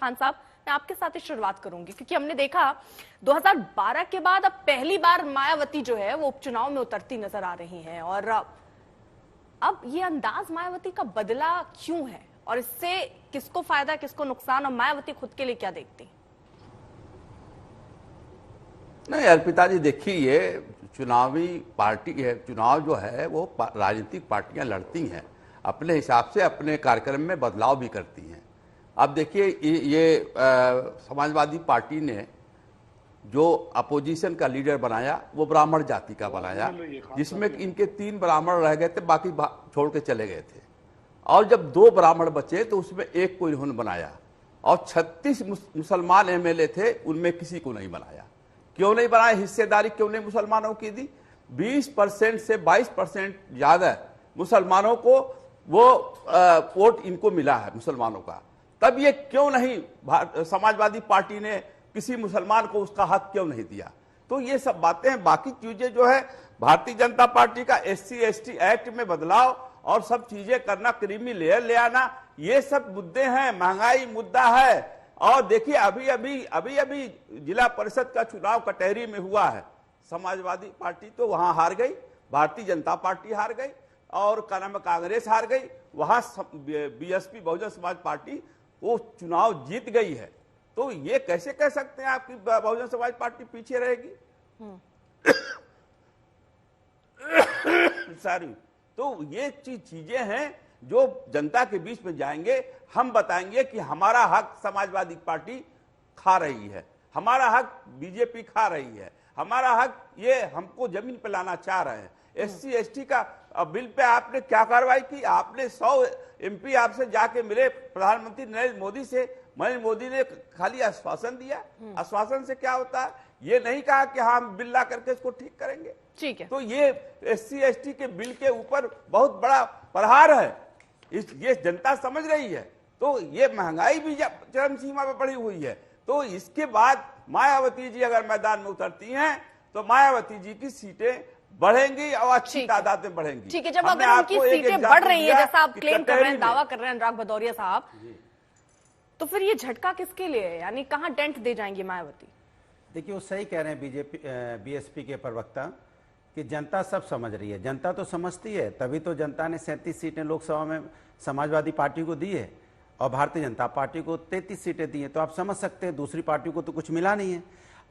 खान साहब, मैं आपके साथ ही शुरुआत करूंगी क्योंकि हमने देखा 2012 के बाद अब पहली बार मायावती जो है वो उपचुनाव में उतरती नजर आ रही हैं और अब ये अंदाज मायावती का बदला क्यों है और इससे किसको फायदा किसको नुकसान और मायावती खुद के लिए क्या देखती? नहीं अर्पिता जी, देखिए ये चुनावी पार्टी है, चुनाव जो है वो राजनीतिक पार्टियां लड़ती हैं, अपने हिसाब से अपने कार्यक्रम में बदलाव भी करती हैं। अब देखिए ये समाजवादी पार्टी ने जो अपोजिशन का लीडर बनाया वो ब्राह्मण जाति का बनाया, जिसमें इनके 3 ब्राह्मण रह गए थे, बाकी छोड़ के चले गए थे। और जब 2 ब्राह्मण बचे तो उसमें एक को इन्होंने बनाया और 36 मुसलमान एमएलए थे, उनमें किसी को नहीं बनाया। क्यों नहीं बनाया? हिस्सेदारी क्यों नहीं मुसलमानों की दी? 20% से 22% ज्यादा मुसलमानों को वो वोट इनको मिला है मुसलमानों का। तब ये क्यों नहीं समाजवादी पार्टी ने किसी मुसलमान को उसका हक क्यों नहीं दिया? तो ये सब बातें हैं। बाकी चीजें जो है भारतीय जनता पार्टी का SC/ST एक्ट में बदलाव और सब चीजें करना, क्रीमी लेयर ले आना, ये सब मुद्दे हैं। महंगाई मुद्दा है। और देखिए अभी जिला परिषद का चुनाव कटहरी में हुआ है, समाजवादी पार्टी तो वहां हार गई, भारतीय जनता पार्टी हार गई और क्या नाम है कांग्रेस हार गई। वहां BSP बहुजन समाज पार्टी वो चुनाव जीत गई है। तो ये कैसे कह सकते हैं आपकी बहुजन समाज पार्टी पीछे रहेगी? सारी तो ये चीजें हैं जो जनता के बीच में जाएंगे। हम बताएंगे कि हमारा हक समाजवादी पार्टी खा रही है, हमारा हक बीजेपी खा रही है, हमारा हक ये हमको जमीन पे लाना चाह रहे हैं। SC/ST का बिल पे आपने क्या कार्रवाई की? आपने 100 MP आपसे जाके मिले प्रधानमंत्री नरेंद्र मोदी से, नरेंद्र मोदी ने खाली आश्वासन दिया। आश्वासन से क्या होता है? ये नहीं कहा कि हम बिल ला करके इसको ठीक करेंगे। ठीक है। तो ये SC/ST के बिल के ऊपर बहुत बड़ा प्रहार है, ये जनता समझ रही है। तो ये महंगाई भी चरम सीमा पर बढ़ी हुई है। तो इसके बाद मायावती जी अगर मैदान में उतरती हैं तो मायावती जी की सीटें बढ़ेंगी और अच्छी तादाद में बढ़ेंगी। ठीक है, जब अगर उनकी सीटें बढ़ रही है जैसा आप क्लेम कर रहे हैं, दावा कर रहे हैं अनुराग भदौरिया साहब, तो फिर ये झटका किसके लिए है? यानी कहां डेंट दे जाएंगी मायावती? देखिए वो सही कह रहे हैं BSP के प्रवक्ता कि जनता सब समझ रही है। जनता तो समझती है, तभी तो जनता ने 37 सीटें लोकसभा में समाजवादी पार्टी को दी है और भारतीय जनता पार्टी को 33 सीटें दी हैं। तो आप समझ सकते हैं दूसरी पार्टी को तो कुछ मिला नहीं है।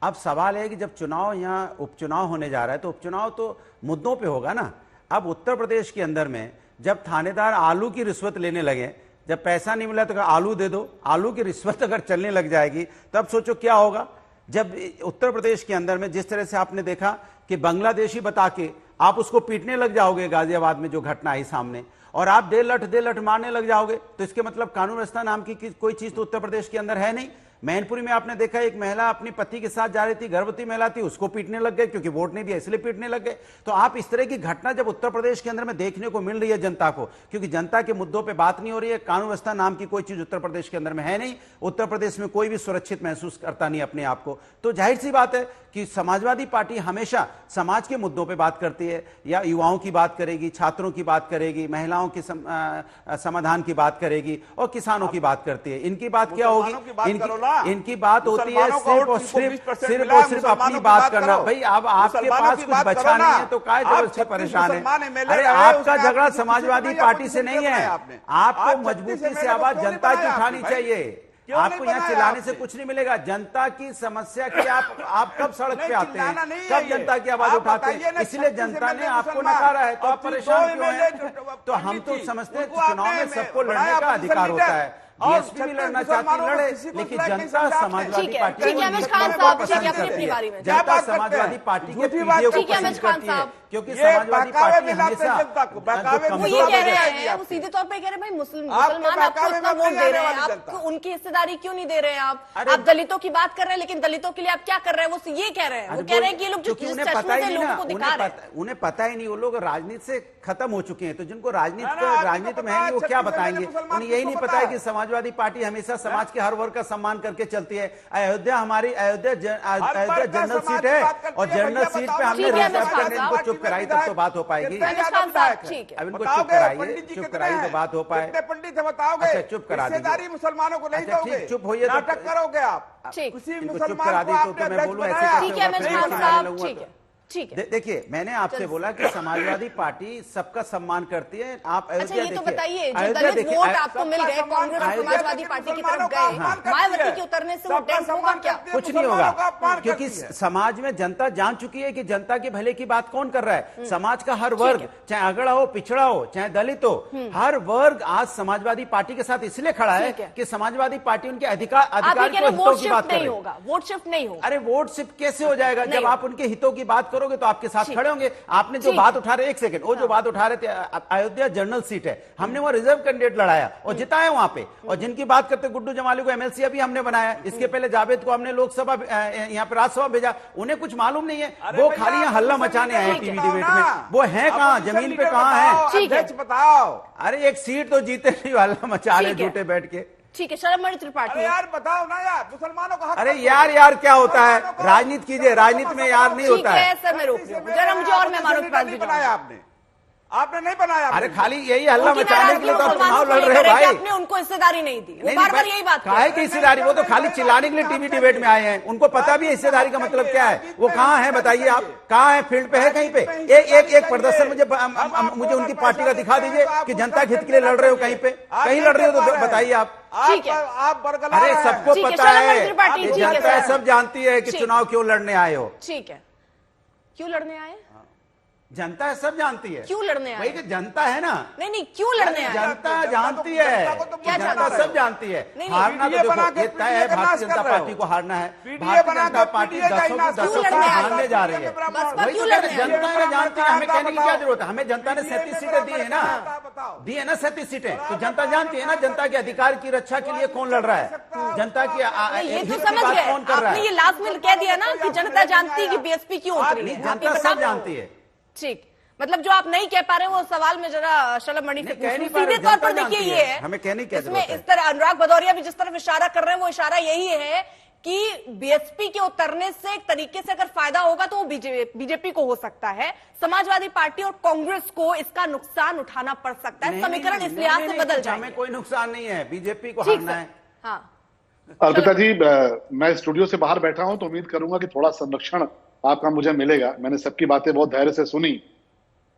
अब सवाल है कि जब चुनाव यहाँ उपचुनाव होने जा रहा है तो उपचुनाव तो मुद्दों पे होगा ना। अब उत्तर प्रदेश के अंदर में जब थानेदार आलू की रिश्वत लेने लगे, जब पैसा नहीं मिला तो आलू दे दो, आलू की रिश्वत अगर चलने लग जाएगी तब सोचो क्या होगा। जब उत्तर प्रदेश के अंदर में जिस तरह से आपने देखा कि बांग्लादेशी बता के आप उसको पीटने लग जाओगे, गाजियाबाद में जो घटना आई सामने, और आप दे लठ मारने लग जाओगे, तो इसके मतलब कानून व्यवस्था नाम की कोई चीज तो उत्तर प्रदेश के अंदर है नहीं। मैनपुरी में आपने देखा एक महिला अपनी पति के साथ जा रही थी, गर्भवती महिला थी, उसको पीटने लग गए क्योंकि वोट नहीं दिया इसलिए पीटने लग गए। तो आप इस तरह की घटना जब उत्तर प्रदेश के अंदर में देखने को मिल रही है जनता को, क्योंकि जनता के मुद्दों पे बात नहीं हो रही है, कानून व्यवस्था नाम की कोई चीज उत्तर प्रदेश के अंदर में है नहीं, उत्तर प्रदेश में कोई भी सुरक्षित महसूस करता नहीं अपने आप को, तो जाहिर सी बात है कि समाजवादी पार्टी हमेशा समाज के मुद्दों पर बात करती है, या युवाओं की बात करेगी, छात्रों की बात करेगी, महिलाओं की समाधान की बात करेगी और किसानों की बात करती है। इनकी बात क्या होगी? इनकी बात होती है सिर्फ और सिर्फ अपनी बात करना। भाई अब आपके पास कुछ बचा नहीं है तो काय जबरदस्ती परेशान है? अरे आपका झगड़ा समाजवादी पार्टी से नहीं है, आपको मजबूती से आवाज जनता की उठानी चाहिए। आपको यहाँ चिल्लाने से कुछ नहीं मिलेगा। जनता की समस्या की आप कब सड़क पे आते हैं, कब जनता की आवाज उठाते हैं, इसलिए जनता ने आपको नकारा है। तो आप परेशान क्यों हैं? तो हम तो समझते हैं चुनाव में सबको लड़ने का अधिकार होता है, BSP भी लड़ना चाहती लड़े, लेकिन जनता समाजवादी पार्टी जनता समाजवादी पार्टी के पीडीओ को पसंद करती है, क्योंकि समाजवादी पार्टी हमेशा वो ये कह रहे हैं, वो सीधे तौर पे कह रहे हैं भाई मुसलमान आपको इतना वोट दे रहे हैं, आप उनकी हिस्सेदारी क्यों नहीं दे रहे हैं? आप दलितों की बात कर रहे हैं, लेकिन दलितों के लिए आप क्या कर रहे हैं? वो ये कह रहे हैं, वो कह रहे हैं कि ये लोग जो लोगों को दिखा रहे हैं उन्हें पता ही नहीं, वो लोग राजनीति से खत्म हो चुके हैं। तो जिनको राजनीति में है वो क्या बताएंगे? उन्हें यही नहीं पता है कि समाज समाजवादी पार्टी हमेशा समाज के हर वर्ग का सम्मान करके चलती है। अयोध्या हमारी अयोध्या जनरल सीट है और जनरल सीट पे हमने रिजर्व करके इनको चुप कराई तब तो बात हो पाएगी। अब इनको चुप कराइए तो बात हो पाए। पंडित है बताओगे? अच्छा चुप करा दीजिए। मुसलमानों को नहीं दोगे? चुप होइए, नाटक करोगे आप? ठीक, किसी चुप मुसलमान करा दी को तो आपने मैं अध्यक्ष बोलूं बनाया? ऐसे ठीक है अमित साहब, ठीक है ठीक है। देखिए मैंने आपसे बोला कि समाजवादी पार्टी सबका सम्मान करती है। आप अच्छा अयोध्या ये तो देखिए, बताइए, जो अयोध्या दलित देखिए, वोट आपको मिल गए सबका कांग्रेस और सम्मान समाजवादी पार्टी की तरफ गए, मायावती के उतरने से वो डेंस होगा क्या? कुछ नहीं होगा, क्योंकि समाज में जनता जान चुकी है कि जनता के भले की बात कौन कर रहा है। समाज का हर वर्ग, चाहे अगड़ा हो, पिछड़ा हो, चाहे दलित हो, हर वर्ग आज समाजवादी पार्टी के साथ इसलिए खड़ा है कि समाजवादी पार्टी उनके अधिकार वोट शिफ्ट नहीं होगा, वोट शिफ्ट नहीं होगा। अरे वोट शिफ्ट कैसे हो जाएगा? जब आप उनके हितों की बात करोगे तो आपके साथ खड़े होंगे। आपने जो बात उठा रहे, एक सेकंड, वो जो बात उठा रहे थे, अयोध्या जनरल सीट है, हमने वहां रिजर्व कैंडिडेट लड़ाया और जिताया वहां पे। और जिनकी बात करते गुड्डू जमाली को एमएलसी अभी हमने बनाया, इसके पहले जावेद को हमने लोकसभा यहाँ पे राज्यसभा भेजा। उन्हें कुछ मालूम नहीं है, वो खाली यहाँ हल्ला मचाने आए टीवी डिबेट में। वो है कहाँ, जमीन पे कहाँ है? अध्यक्ष बताओ। अरे एक सीट तो जीते नहीं, हल्ला मचा रहे झूठे बैठ के। ठीक है शरद त्रिपाठी, अरे यार बताओ ना यार, मुसलमानों का हक। अरे यार क्या होता है? राजनीति कीजिए, राजनीति में यार नहीं होता है। सर मैं रोक रही हूँ, जरा मुझे और मेहमानों के पास भी बनाया आपने नहीं बनाया। अरे खाली यही हल्ला मचाने के लिए तो चुनाव लड़ रहे हो भाई। आपने उनको हिस्सेदारी नहीं दी, वो बार बार यही बात काहे की हिस्सेदारी? वो तो खाली चिल्लाने के लिए टीवी डिबेट में आए हैं, उनको पता भी है हिस्सेदारी का मतलब क्या है। वो कहाँ है बताइए, आप कहाँ है? फील्ड पे है कहीं पे? एक प्रदर्शन मुझे उनकी पार्टी का दिखा दीजिए कि जनता के हित के लिए लड़ रहे हो कहीं पे, कहीं लड़ रहे हो तो बताइए आप। ठीक है, आप बरगला। अरे सबको पता है, जनता सब जानती है कि ठीक। चुनाव क्यों लड़ने आए हो। ठीक है, क्यों लड़ने आए? जनता है, सब जानती है क्यों लड़ने आए? भाई कि जनता है ना। नहीं क्यों लड़ने आए? जनता जानती है, क्या जनता सब जानती है। हारना तो देखो ये तय है, भारतीय जनता पार्टी को हारना है। भारतीय जनता पार्टी 10 सीट हारने जा रही है। वही तो जनता ने जानती है, हमें कहने की क्या जरूरत है? हमें जनता ने 37 सीटें दी है ना, 37 सीटें। तो जनता जानती है ना जनता के अधिकार की रक्षा के लिए कौन लड़ रहा है, जनता की ये तो हित की समझ बात गए, कौन कर रहा आपने है। ये लास्ट में कह दिया ना कि जनता जानती है कि बीएसपी क्यों उतरी है। जनता सब जानती है। ठीक, मतलब जो आप नहीं कह पा रहे वो सवाल में जरा शलभ मणि से कह नहीं पूछूं। पा रहे, सीधे तौर पर जनता देखिए जानती ये है, है, हमें कहने की इसमें जरूरत है। इस तरह अनुराग भदौरिया भी जिस तरफ इशारा कर रहे हैं वो इशारा यही है कि बीएसपी के उतरने से एक तरीके से अगर फायदा होगा तो वो बीजेपी को हो सकता है, समाजवादी पार्टी और कांग्रेस को इसका नुकसान उठाना पड़ सकता है। समीकरण इस लिहाज से बदल जाएंगे। हमें कोई नुकसान नहीं है, बीजेपी को ठीक हारना है। हाँ अर्पिता जी, मैं स्टूडियो से बाहर बैठा हूं तो उम्मीद करूंगा कि थोड़ा संरक्षण आपका मुझे मिलेगा। मैंने सबकी बातें बहुत धैर्य से सुनी।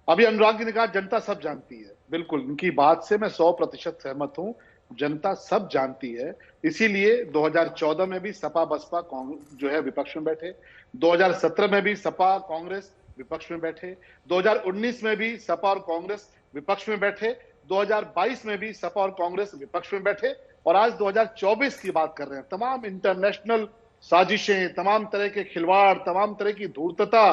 अभी अनुराग जी ने कहा जनता सब जानती है, बिल्कुल इनकी बात से मैं 100% सहमत हूं। जनता सब जानती है, इसीलिए 2014 में भी सपा बसपा जो है विपक्ष में बैठे, 2017 में भी सपा कांग्रेस विपक्ष में बैठे, 2019 में भी सपा और कांग्रेस विपक्ष में बैठे, 2022 में भी सपा और कांग्रेस विपक्ष में बैठे, और आज 2024 की बात कर रहे हैं। तमाम इंटरनेशनल साजिशें, तमाम तरह के खिलवाड़, तमाम तरह की धूर्तता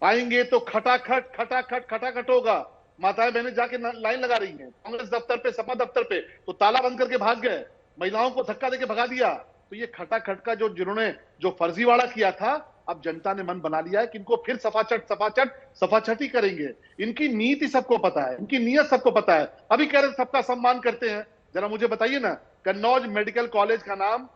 आएंगे तो खटाखट होगा। माताएं बहनें जाके लाइन लगा रही हैं कांग्रेस दफ्तर पे, सपा दफ्तर पे, तो ताला बंद करके भाग गए, महिलाओं को धक्का देके भगा दिया। तो ये खटाखट का जिन्होंने जो फर्जीवाड़ा किया था, अब जनता ने मन बना लिया है कि इनको फिर सफाचट ही करेंगे। इनकी नीति सबको पता है, इनकी नीयत सबको पता है। अभी कह रहे सबका सम्मान करते हैं, जरा मुझे बताइए ना, कन्नौज मेडिकल कॉलेज का नाम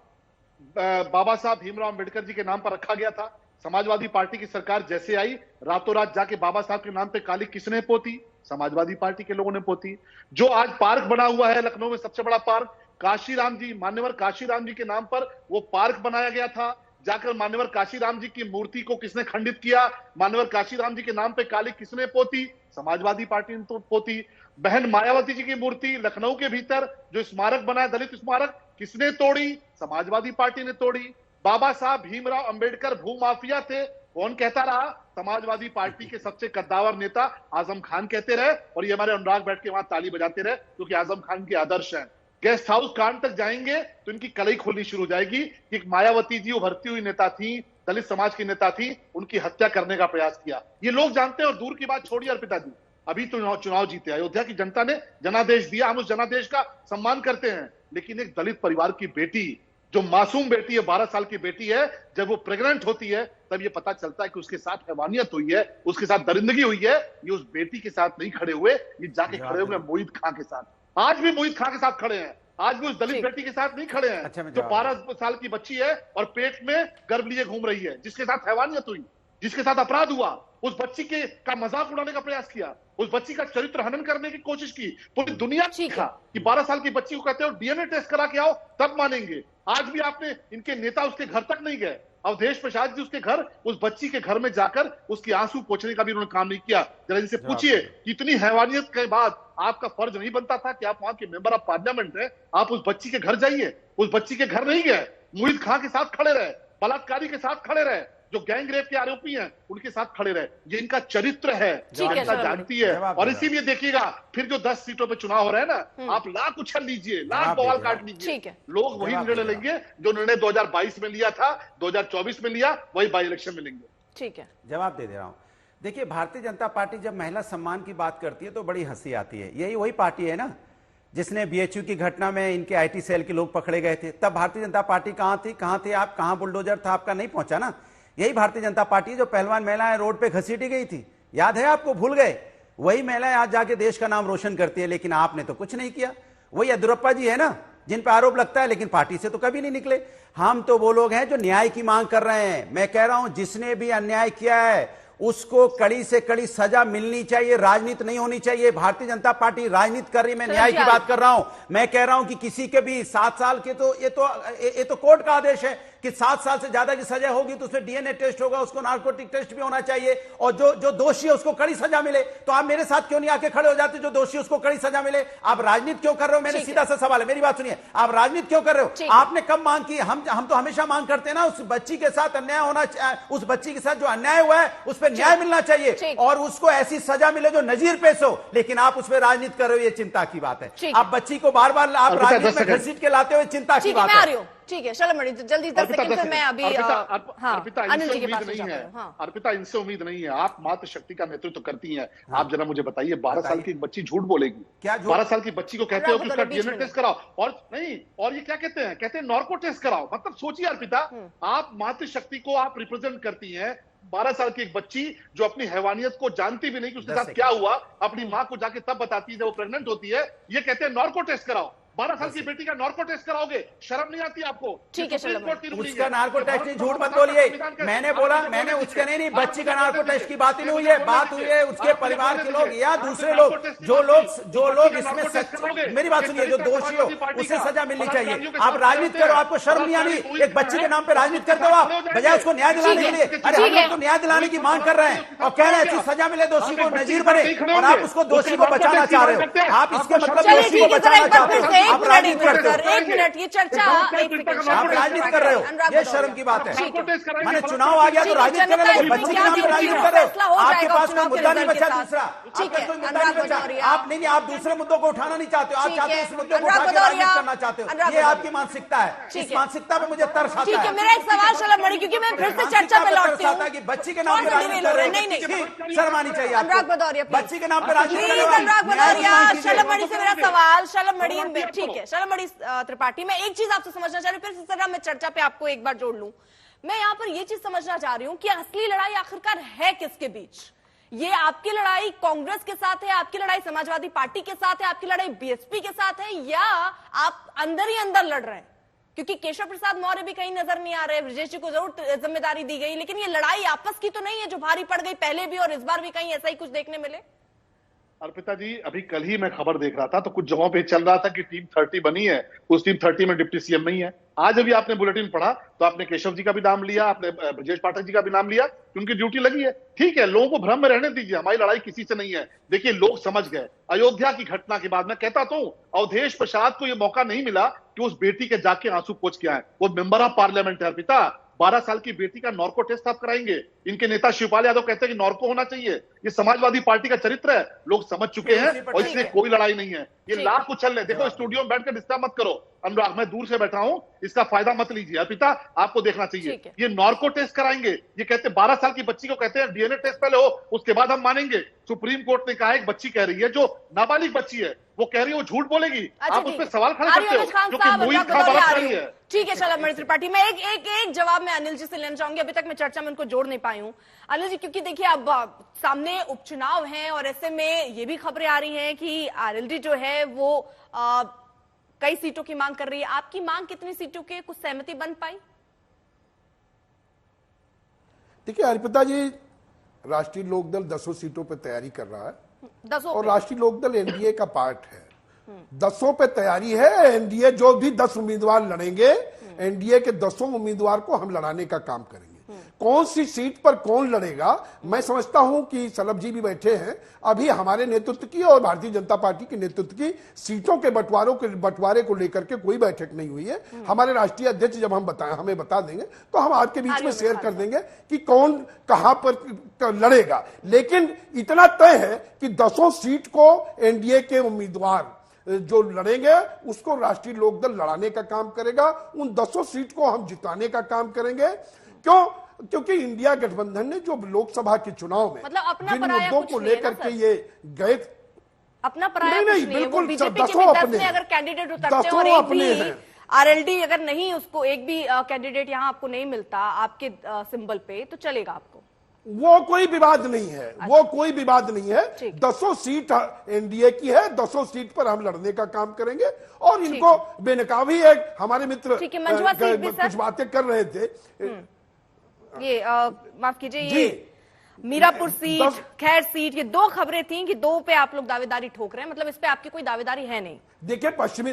बाबा साहब भीमराव अंबेडकर जी के नाम पर रखा गया था। समाजवादी पार्टी की सरकार जैसे आई, रातों रात जाके बाबा साहब के नाम पे काली किसने पोती? समाजवादी पार्टी के लोगों ने पोती। जो आज पार्क बना हुआ है लखनऊ में, सबसे बड़ा पार्क, काशीराम जी, मान्यवर काशीराम जी के नाम पर वो पार्क बनाया गया था। जाकर मान्यवर काशीराम जी की मूर्ति को किसने खंडित किया? मान्यवर काशीराम जी के नाम पे काली किसने पोती? समाजवादी पार्टी ने तो पोती। बहन मायावती जी की मूर्ति लखनऊ के भीतर जो स्मारक बना है, दलित स्मारक, किसने तोड़ी? समाजवादी पार्टी ने तोड़ी। बाबा साहब भीमराव अंबेडकर भूमाफिया थे, कौन कहता रहा? समाजवादी पार्टी के सबसे कद्दावर नेता आजम खान कहते रहे, और ये हमारे अनुराग बैठ के वहां ताली बजाते रहे, क्योंकि आजम खान के आदर्श हैं। गेस्ट हाउस कांड तक जाएंगे तो इनकी कलई खोलनी शुरू हो जाएगी कि मायावती जी उभरती हुई नेता थी, दलित समाज की नेता थी, उनकी हत्या करने का प्रयास किया। ये लोग जानते हैं। और दूर की बात छोड़िए अर्पिता जी, अभी तो चुनाव जीते, अयोध्या की जनता ने जनादेश दिया, हम उस जनादेश का सम्मान करते हैं। लेकिन एक दलित परिवार की बेटी, जो मासूम बेटी है, 12 साल की बेटी है, जब वो प्रेग्नेंट होती है तब ये पता चलता है कि उसके साथ हैवानियत हुई है, उसके साथ दरिंदगी हुई है। ये उस बेटी के साथ नहीं खड़े हुए, ये जाके खड़े हुए मोहित खां के साथ। आज भी मोहित खां के साथ खड़े हैं। आज भी उस दलित ठीक। बेटी के साथ नहीं खड़े हैं अच्छा, मैं जो जवाब 12 साल की बच्ची है और पेट में गर्भ लिए घूम रही है, जिसके साथ हैवानियत हुई, जिसके साथ अपराध हुआ, उस बच्ची के का मजाक उड़ाने का प्रयास किया, उस बच्ची का चरित्र हनन करने की कोशिश की। पूरी दुनिया ठीक देखा कि 12 साल की बच्ची को कहते हो डीएनए टेस्ट करा के आओ तब मानेंगे। आज भी आपने इनके नेता उसके घर तक नहीं गए, अवधेश प्रसाद जी उसके घर, उस बच्ची के घर में जाकर उसकी आंसू पोंछने का भी उन्होंने काम नहीं किया। जरा इनसे पूछिए कि इतनी हैवानियत के बाद आपका फर्ज नहीं बनता था कि आप वहां के मेंबर ऑफ पार्लियामेंट हैं, आप उस बच्ची के घर जाइए। उस बच्ची के घर नहीं गए, मुहित खां के साथ खड़े रहे, बलात्कारी के साथ खड़े रहे, जो गैंग रेप के आरोपी हैं उनके साथ खड़े रहे। ये इनका चरित्र है, जनता जानती है। और इसीलिए देखिएगा फिर जो 10 सीटों पे चुनाव हो रहे हैं ना, आप लाख उछल लीजिए, लाख बवाल काट लीजिए, लोग वही निर्णय लेंगे जो निर्णय 2022 में लिया था, 2024 में लिया, वही बाई इलेक्शन में लेंगे। ठीक है, जवाब दे रहा हूं। देखिए, भारतीय जनता पार्टी जब महिला सम्मान की बात करती है तो बड़ी हंसी आती है। यही वही पार्टी है ना जिसने बीएचयू की घटना में इनके आईटी सेल के लोग पकड़े गए थे। तब भारतीय जनता पार्टी कहां थी? कहां थे आप? कहां बुलडोजर था आपका? नहीं पहुंचा ना। यही भारतीय जनता पार्टी जो पहलवान महिलाएं रोड पे घसीटी गई थी, याद है आपको? भूल गए? वही महिलाएं आज जाके देश का नाम रोशन करती है, लेकिन आपने तो कुछ नहीं किया। वही येदियुरप्पा जी है ना जिन पर आरोप लगता है, लेकिन पार्टी से तो कभी नहीं निकले। हम तो वो लोग हैं जो न्याय की मांग कर रहे हैं। मैं कह रहा हूं जिसने भी अन्याय किया है उसको कड़ी से कड़ी सजा मिलनी चाहिए, राजनीति नहीं होनी चाहिए। भारतीय जनता पार्टी राजनीति कर रही, मैं न्याय की बात कर रहा हूं। मैं कह रहा हूं कि किसी के भी 7 साल के तो ये तो कोर्ट का आदेश है कि 7 साल से ज्यादा की सजा होगी तो उसमें डीएनए टेस्ट होगा, उसको नार्कोटिक टेस्ट भी होना चाहिए, और जो दोषी है उसको कड़ी सजा मिले। तो आप मेरे साथ क्यों नहीं आके खड़े हो जाते? जो दोषी उसको कड़ी सजा मिले। आप राजनीति क्यों कर रहे हो? मैंने सीधा सा सवाल है, मेरी बात सुनिए। आप राजनीति क्यों कर रहे हो? आपने कब मांग की? हम तो हमेशा मांग करते हैं ना, उस बच्ची के साथ अन्याय होना, उस बच्ची के साथ जो अन्याय हुआ है उस पर न्याय मिलना चाहिए और उसको ऐसी सजा मिले जो नजीर पेश हो। लेकिन आप उस पर राजनीति कर रहे हो, ये चिंता की बात है। आप बच्ची को बार बार आप राजनीति में घसीट के लाते हो, चिंता की बात है। ठीक है, चलो मणि जल्दी 10 सेकंड से मैं अभी अर्पिता अनिल जी के पास नहीं है। हाँ। अर्पिता, इनसे उम्मीद नहीं है। आप मातृशक्ति का नेतृत्व करती हैं। आप जरा मुझे बताइए, 12 साल की बच्ची झूठ बोलेगी? क्या 12 साल की बच्ची को कहते हो कि उसका डीएनए टेस्ट कराओ, और नहीं, और ये क्या कहते हैं? कहते हैं नार्को टेस्ट कराओ। मतलब सोचिए अर्पिता, आप मातृशक्ति को आप रिप्रेजेंट करती हैं। 12 साल की एक बच्ची जो अपनी हैवानियत को जानती भी नहीं कि उसके साथ क्या हुआ, अपनी मां को जाके तब बताती है जब वो प्रेग्नेंट होती है। ये कहते हैं नार्को टेस्ट कराओ। 12 साल की बेटी का नार्को टेस्ट कराओगे? शर्म नहीं आती आपको? ठीक है, उसका नार्को टेस्ट नहीं, झूठ मत बोलिए। मैंने बोला, मैंने उसका नहीं, बच्ची का नार्को टेस्ट की बात ही नहीं हुई है। बात हुई है उसके परिवार के लोग या दूसरे लोग, जो लोग इसमें मेरी बात सुनिए, जो दोषी हो उसे सजा मिलनी चाहिए। आप राजनीति करो, आपको शर्म नहीं आनी? एक बच्ची के नाम पे राजनीति करते हो आप, बजाय उसको न्याय दिलाने के लिए। अरे हम लोग तो न्याय दिलाने की मांग कर रहे हैं और कह रहे हैं ऐसी सजा मिले, दोषी को नजीर बने, और आप उसको दोषी को बचाना चाह रहे हो। आप इसके मतलब दोषी को बचाना चाहते हो। आप राजनीति करते हो। एक मिनट, ये चर्चा आप राजनीति कर रहे हो, ये शर्म की बात है। मैंने चुनाव आ गया तो राजनीति करने लगे, बच्ची के नाम पे राजनीति कर रहे हो। आपके पास कोई मुद्दा नहीं बचा दूसरा, आपका कोई मुद्दा नहीं बचा। आप नहीं, आप दूसरे मुद्दों को उठाना नहीं चाहते हो, आप चाहते हो इस मुद्दे को उठा के राजनीति करना चाहते हो। ये आपकी मानसिकता है। इस मानसिकता पे मुझे तरस आता है। ठीक है, मेरा एक सवाल शलभ मणि, क्योंकि मैं फिर से चर्चा पे लौटती हूं कि बच्ची के नाम पे राजनीति कर रहे हो। नहीं, शर्म आनी चाहिए। अनुराग भदौरिया, बच्ची के नाम पे राजनीति कर रहे हो। अनुराग भदौरिया, शलभ मणि से मेरा सवाल, शलभ मणि, ठीक है, शलभ मणि त्रिपाठी, मैं एक चीज आपसे समझना चाह रही हूँ, फिर इस तरह मैं चर्चा पे आपको एक बार जोड़ लूं। मैं यहाँ पर ये चीज समझना चाह रही हूँ कि असली लड़ाई आखिरकार है किसके बीच? ये आपकी लड़ाई कांग्रेस के साथ है, आपकी लड़ाई समाजवादी पार्टी के साथ है, आपकी लड़ाई बीएसपी के साथ है, या आप अंदर ही अंदर लड़ रहे हैं? क्योंकि केशव प्रसाद मौर्य भी कहीं नजर नहीं आ रहे, ब्रजेश जी को जरूर जिम्मेदारी दी गई, लेकिन ये लड़ाई आपस की तो नहीं है जो भारी पड़ गई पहले भी और इस बार भी कहीं ऐसा ही कुछ देखने मिले? अर्पिता जी, अभी कल ही मैं खबर देख रहा था तो कुछ जगहों पे चल रहा था कि टीम 30 बनी है, उस टीम 30 में डिप्टी सीएम नहीं है। आज अभी आपने बुलेटिन पढ़ा तो आपने केशव जी का भी नाम लिया, आपने ब्रजेश पाठक जी का भी नाम लिया, उनकी ड्यूटी लगी है। ठीक है, लोगों को भ्रम में रहने दीजिए, हमारी लड़ाई किसी से नहीं है। देखिए, लोग समझ गए। अयोध्या की घटना के बाद मैं कहता तो अवधेश प्रसाद को यह मौका नहीं मिला कि उस बेटी के जाके आंसू पोंछ के आए। वो मेंबर ऑफ पार्लियामेंट है अर्पिता। 12 साल की बेटी का नार्को टेस्ट आप कराएंगे? इनके नेता शिवपाल यादव कहते हैं कि नार्को होना चाहिए। ये समाजवादी पार्टी का चरित्र है, लोग समझ चुके हैं और इससे कोई लड़ाई नहीं है। ये लाख उछल ले। देखो, स्टूडियो में बैठकर डिस्टर्ब मत करो। अनुराग, मैं दूर से बैठा हूं, इसका फायदा मत लीजिए। अर्पिता, आपको देखना चाहिए, ये नार्को टेस्ट कराएंगे। ये कहते हैं 12 साल की बच्ची को कहते हैं डीएनए टेस्ट पहले हो, उसके बाद हम मानेंगे। सुप्रीम कोर्ट ने कहा एक बच्ची कह रही है, जो नाबालिग बच्ची है, वो कह रही है वो झूठ बोलेगी। आप उस पर सवाल खड़े करते हो क्योंकि मोहित खां बलात्कारी है। ठीक है, शलभ मणि त्रिपाठी, मैं एक जवाब मैं अनिल जी से लेना चाहूंगी। अभी तक मैं चर्चा में उनको जोड़ नहीं पाई हूं। अनिल जी, क्योंकि देखिए अब सामने उपचुनाव हैं और ऐसे में ये भी खबरें आ रही हैं कि आरएलडी जो है वो कई सीटों की मांग कर रही है। आपकी मांग कितनी सीटों की, कुछ सहमति बन पाई? देखिए अर्पिता जी, राष्ट्रीय लोकदल 10 सीटों पर तैयारी कर रहा है 10 और राष्ट्रीय लोकदल एनडीए का पार्ट है। 10 पे तैयारी है। एनडीए जो भी 10 उम्मीदवार लड़ेंगे, एनडीए के 10 उम्मीदवार को हम लड़ाने का काम करेंगे। कौन सी सीट पर कौन लड़ेगा, मैं समझता हूं कि सलभ जी भी बैठे हैं, अभी हमारे नेतृत्व की और भारतीय जनता पार्टी के नेतृत्व की सीटों के बंटवारे को लेकर के कोई बैठक नहीं हुई है। हमारे राष्ट्रीय अध्यक्ष जब हमें बता देंगे तो हम आपके बीच में शेयर कर देंगे कि कौन कहां पर लड़ेगा। लेकिन इतना तय है कि 10 सीट को एनडीए के उम्मीदवार जो लड़ेंगे उसको राष्ट्रीय लोकदल लड़ाने का काम करेगा। उन 10 सीट को हम जिताने का काम करेंगे। क्योंकि इंडिया गठबंधन ने जो लोकसभा के चुनाव में मतलब अपना जिन पराया मुद्दों कुछ को नहीं है लेकर ना के सर? ये गए, अपना पराया नहीं, कुछ नहीं, नहीं है। वो बिल्कुल, बीजेपी के 10 भी 10 अपने में हैं। अगर कैंडिडेट उतरते हैं 10 और एक अपने भी हैं। आरएलडी अगर नहीं, उसको एक भी कैंडिडेट यहाँ आपको नहीं मिलता आपके सिंबल पे, तो चलेगा आपको? वो कोई विवाद नहीं है। वो कोई विवाद नहीं है। ठीक। 10 सीट एनडीए की है, 10 सीट पर हम लड़ने का काम करेंगे और इनको बेनकाबी है। हमारे मित्र ठीक है, मंजुआ सीट भी सर? कुछ बातें कर रहे थे। ये माफ कीजिए, जी। ये मीरापुर सीट, 10 खैर सीट, ये 2 खबरें थी कि 2 पे आप लोग दावेदारी ठोक रहे हैं। मतलब इस पे आपकी कोई दावेदारी है नहीं? देखिए पश्चिमी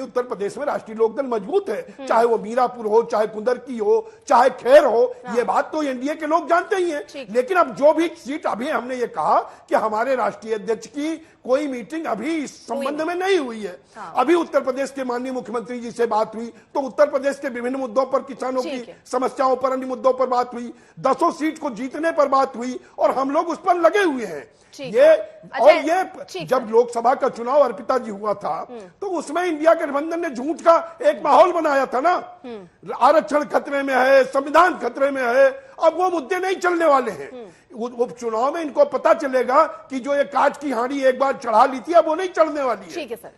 उत्तर प्रदेश में राष्ट्रीय लोकदल मजबूत है। चाहे वो मीरापुर हो, चाहे कुंदरकी हो, चाहे खैर हो, ये बात तो एनडीए के लोग जानते ही हैं। लेकिन अब जो भी सीट, अभी हमने ये कहा कि हमारे राष्ट्रीय अध्यक्ष की कोई मीटिंग अभी इस संबंध में नहीं हुई है। अभी उत्तर प्रदेश के माननीय मुख्यमंत्री जी से बात हुई तो उत्तर प्रदेश के विभिन्न मुद्दों पर, किसानों की समस्याओं पर, अन्य मुद्दों पर बात हुई, 10 सीट को जीतने पर बात हुई और हम लोग उस पर लगे हुए हैं। ये जब लोकसभा का चुनाव अर्पिता जी हुआ था तो उसमें इंडिया गठबंधन ने झूठ का एक माहौल बनाया था ना। आरक्षण खतरे में है, संविधान खतरे में है। अब वो मुद्दे नहीं चलने वाले हैं। उपचुनाव में इनको पता चलेगा कि जो ये कांच की हांडी एक बार चढ़ा ली थी, अब वो नहीं चढ़ने वाली है। ठीक है सर।